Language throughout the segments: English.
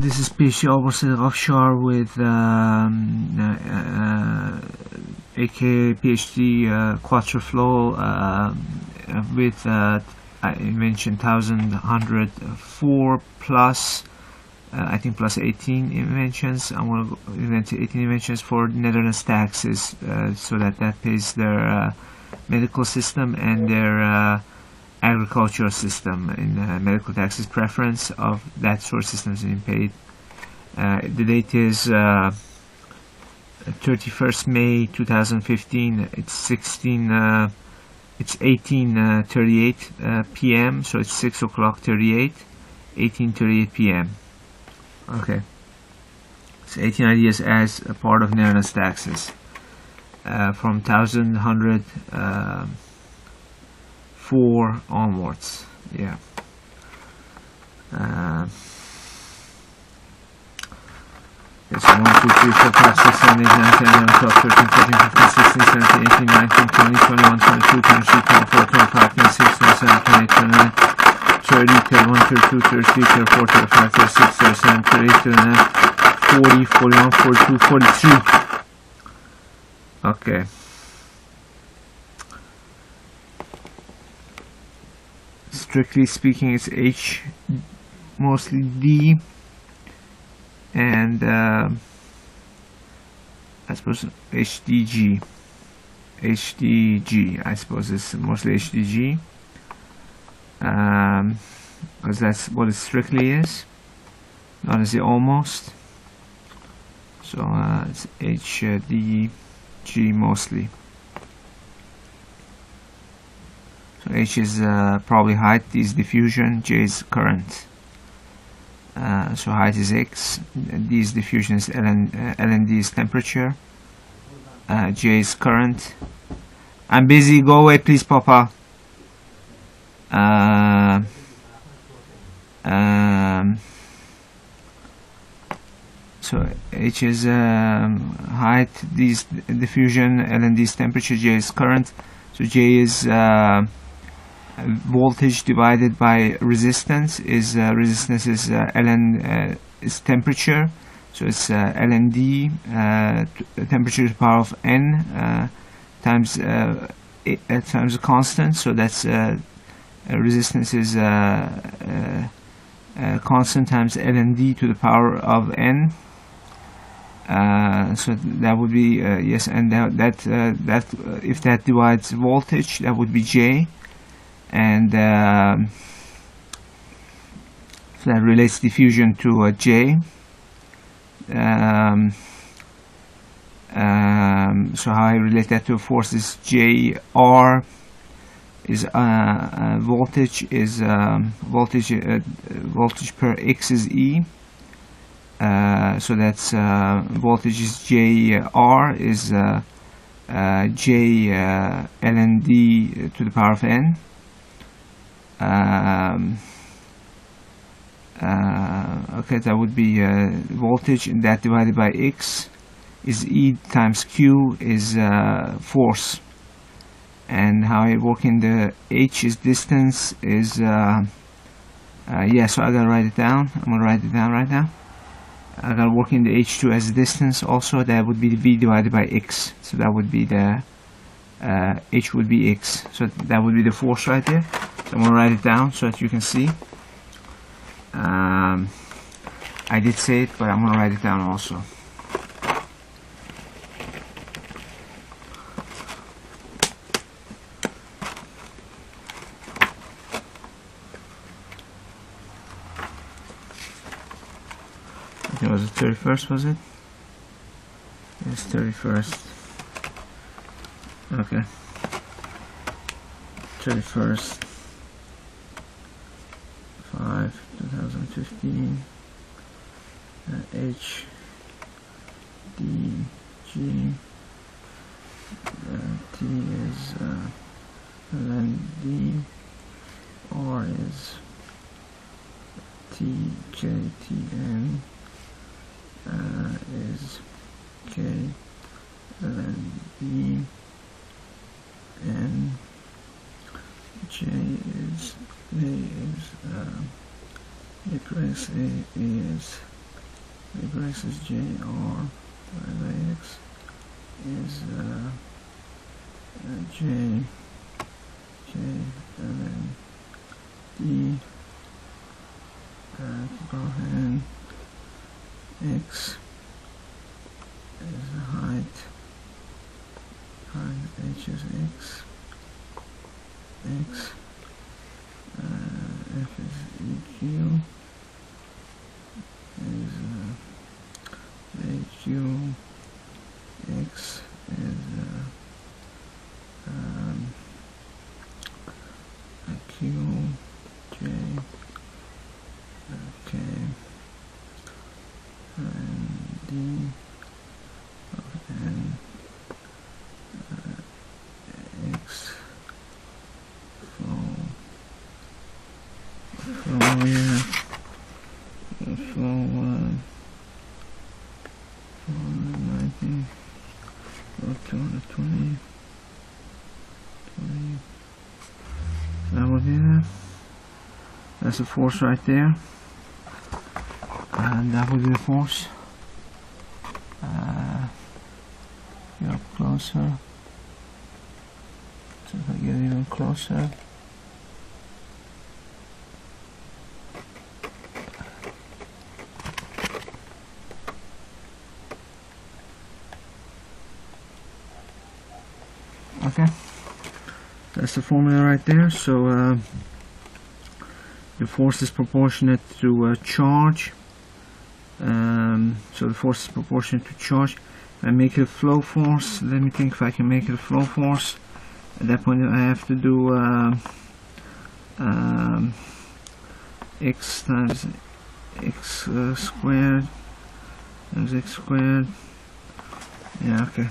This is PhD Alborz Seddigh Afshar with aka PhD Quatre Flo with invention 1104 plus I think plus 18 inventions. I'm going to invent 18 inventions for Netherlands taxes, so that pays their medical system and their agricultural system. In medical taxes preference of that sort of system is being paid. The date is 31st May 2015. It's 18:38 p.m. So it's 6 o'clock 18:38 p.m. Okay, so 18 ideas as a part of Netherlands taxes from 1104 onwards. Yeah. It's 1, 2, 3, 4, 5, 6, 7, 8, 9, 10, 11, 12, 13, 14, 15, 16, 17, 18, 19, 20, 21, 22, 23, 24, 25, 26, 27, 28, 29, 30, 31, 32, 33, 34, 35, 36, 37, 38, 39, 40, 41, 42, 43. Okay. Strictly speaking, it's H, mostly D, and I suppose HDG. I suppose it's mostly HDG, because that's what it strictly is, not as the almost. So it's HDG mostly. So H is probably height, D is diffusion, J is current. So height is X, D is diffusion, is Ln D is temperature, J is current. I'm busy, go away please, Papa. So H is height, D is diffusion, Ln D is temperature, J is current. So J is voltage divided by resistance. Resistance is Ln is temperature, so it's Ln D temperature to the power of n times times a constant. So that's resistance is constant times Ln D to the power of n. So that would be yes, and that if that divides voltage, that would be J. And so that relates diffusion to J. So how I relate that to a force is J R is voltage is voltage per X is E. So that's voltage is J R is J Ln D to the power of n. Okay, that would be voltage, and that divided by X is E times Q is force. And how I work in the H is distance is yeah, so I gotta write it down. I'm gonna write it down right now. I gotta work in the H2 as distance also. That would be the V divided by X, so that would be the H would be X, so that would be the force right there. So I'm gonna write it down so that you can see. I did say it, but I'm gonna write it down also. It was the 31st, was it? It's 31st. Okay. 31st 5/2015. H D G. T is Ln D. R is T J T N. Is K Ln D. N. J is A is A press A is over x is j, or divided by x is j, and then d, go ahead, x is the height, and h is x, f is eq, is aq, x is q, j, k, and d, and x, flow, yeah, flow 490, flow 220, 20. That would be that. That's the force right there, and that would be the force. Get up closer. So if I get even closer. Okay, that's the formula right there. So the force is proportionate to charge. So the force is proportionate to charge. If I make it a flow force, let me think if I can make it a flow force. At that point I have to do x times x squared times x squared. Yeah, okay.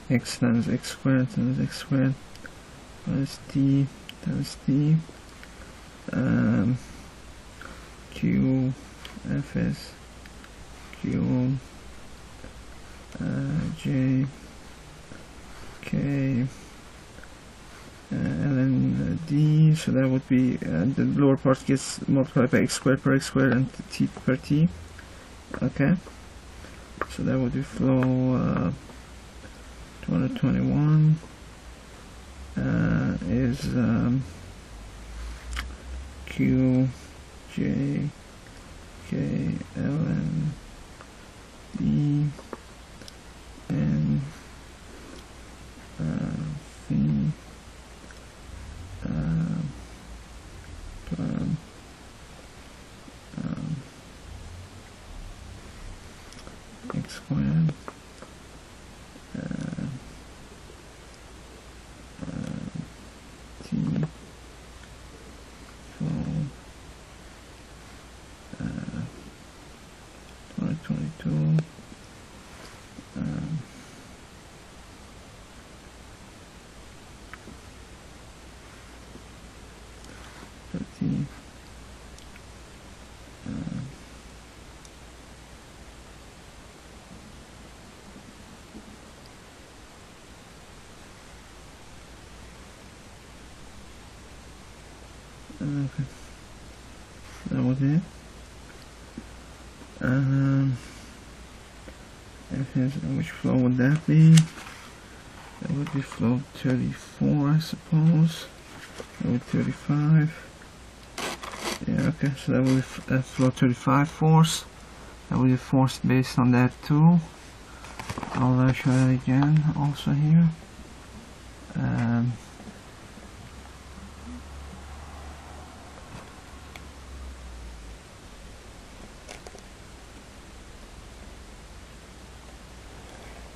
X times x squared times x squared plus t times t, q fs q j k ln d. So that would be the lower part gets multiplied by x squared per x squared and t per t. Okay, so that would be flow 221 is q j k ln d and v x squared t flow 2022 30 okay, that was it. Which flow would that be? That would be flow 34, I suppose. That would be 35. Yeah, okay, so that would be flow 35 force. That would be force based on that too. I'll show that again also here.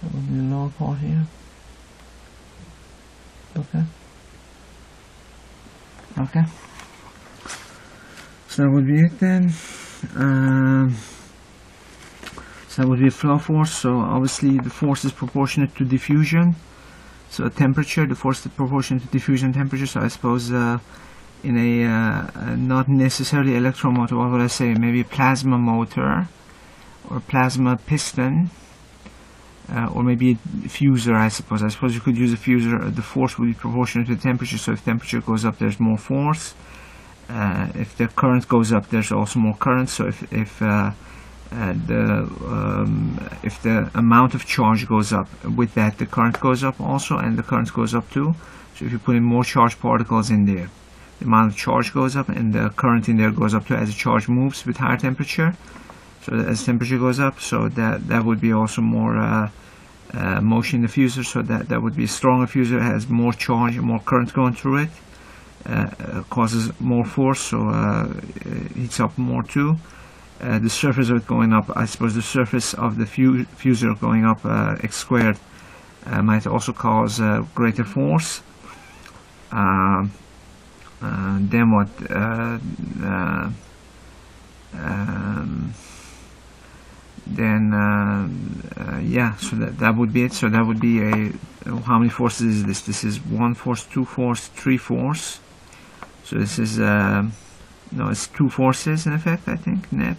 That would be the lower part here. Okay. Okay. So that would be it then. So that would be a flow force. So obviously the force is proportionate to diffusion. So temperature, the force is proportionate to diffusion temperature. So I suppose in a not necessarily electromotor, what would I say? Maybe a plasma motor or plasma piston. Or maybe a fuser, I suppose. I suppose you could use a fuser. The force would be proportional to the temperature, so if temperature goes up, there's more force. If the current goes up, there's also more current. So if the amount of charge goes up, with that the current goes up also, and the current goes up too. So if you put in more charged particles in there, the amount of charge goes up and the current in there goes up too as the charge moves with higher temperature. So as temperature goes up, so that would be also more motion in the fusor. So that would be a stronger fusor, has more charge and more current going through it, causes more force, so heats up more too. The surface of it going up, I suppose the surface of the fusor going up x squared might also cause greater force. Then what? Yeah, so that would be it. So that would be how many forces is this? This is 1 force, 2 force, 3 force. So this is no, it's 2 forces in effect, I think, net,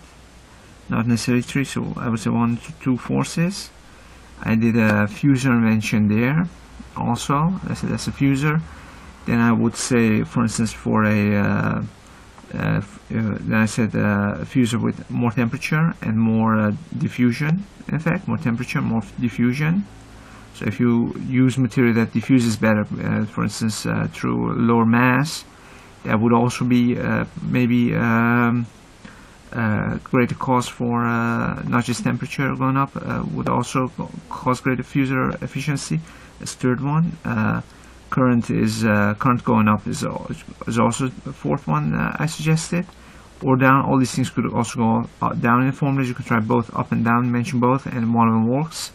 not necessarily 3. So I would say 1 to 2 forces. I did a fusor invention there also. That's a fusor. Then I would say, for instance, for then I said a fusor with more temperature and more diffusion. In fact, more temperature, more diffusion. So if you use material that diffuses better, for instance, through lower mass, that would also be maybe greater cause for not just temperature going up, would also cause greater fusor efficiency. That's third one. Current going up is also the fourth one I suggested, or down. All these things could also go down in the formulas. You could try both up and down, mention both, and one of them works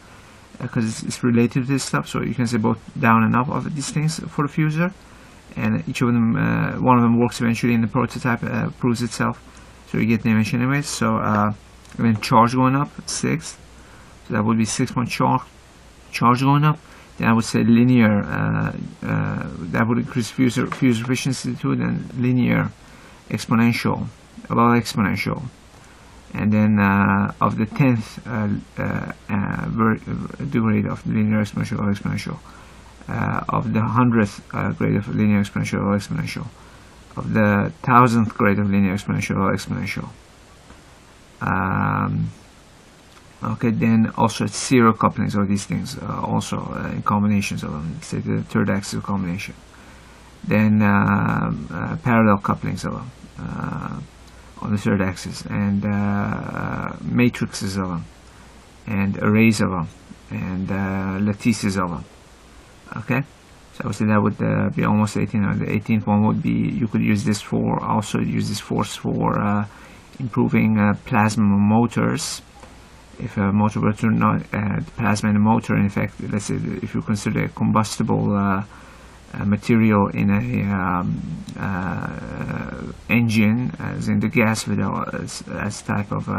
because it's related to this stuff. So you can say both down and up of these things for the fusor, and each of them, one of them works eventually in the prototype, proves itself. So you get the invention anyways. So and then charge going up, 6. So that would be 6 point charge going up. Then I would say linear, that would increase fusor efficiency too, then linear, exponential, a lot of exponential. And then of the 10th degree of linear exponential or exponential, of the 100th grade of linear exponential or exponential, of the 1000th grade of linear exponential or exponential. Okay, then also serial couplings of these things, also in combinations of them, say the third axis combination. Then parallel couplings of them on the third axis, and matrices of them, and arrays of them, and lattices of them. Okay, so I would say that would be almost 18. The 18th one would be, you could use this for, also use this force for improving plasma motors. If a motor were to not plasma in a motor, in fact, let's say if you consider a combustible material in a engine, as in the gas with as type of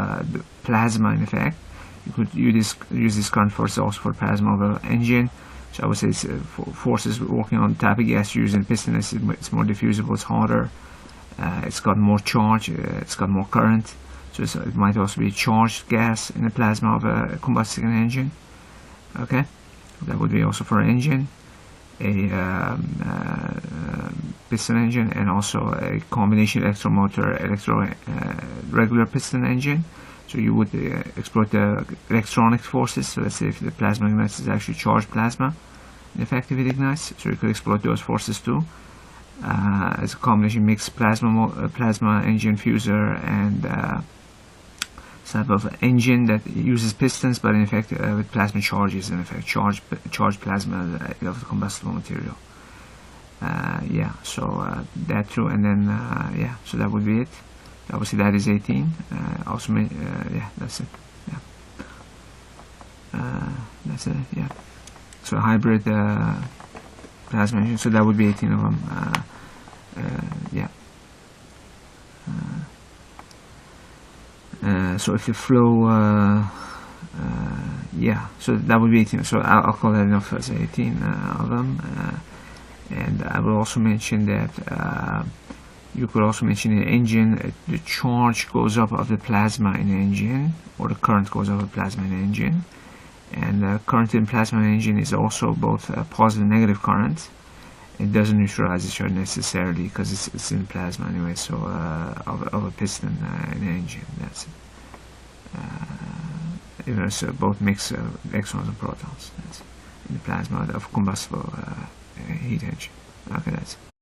plasma, in effect, you could use this current force also for plasma of an engine. So I would say it's, forces working on the type of gas using a piston. It's more diffusible, it's harder, it's got more charge, it's got more current. So it might also be charged gas in the plasma of a combusting engine. Okay, that would be also for an engine, a piston engine, and also a combination electromotor, regular piston engine. So you would exploit the electronic forces. So let's say if the plasma ignites is actually charged plasma, in effect, if it ignites, so you could exploit those forces too. As a combination mixed plasma engine fusor and type of engine that uses pistons, but in effect with plasma charges, in effect charged plasma of the combustible material. Yeah, so that too, and then yeah, so that would be it. Obviously that is 18. Also, yeah, that's it. Yeah, that's it. Yeah. So hybrid plasma engine. So that would be 18 of them. Yeah. So if the flow, yeah, so that would be 18. So I'll call that enough as 18 of them. And I will also mention that you could also mention in the engine, the charge goes up of the plasma in the engine, or the current goes up of the plasma in the engine. And current in plasma in the engine is also both positive and negative current. It doesn't neutralize each other necessarily because it's in plasma anyway. So of a piston in an engine, that's it. So both mix electrons and protons. That's in the plasma of combustible heat engine. Okay, that's it.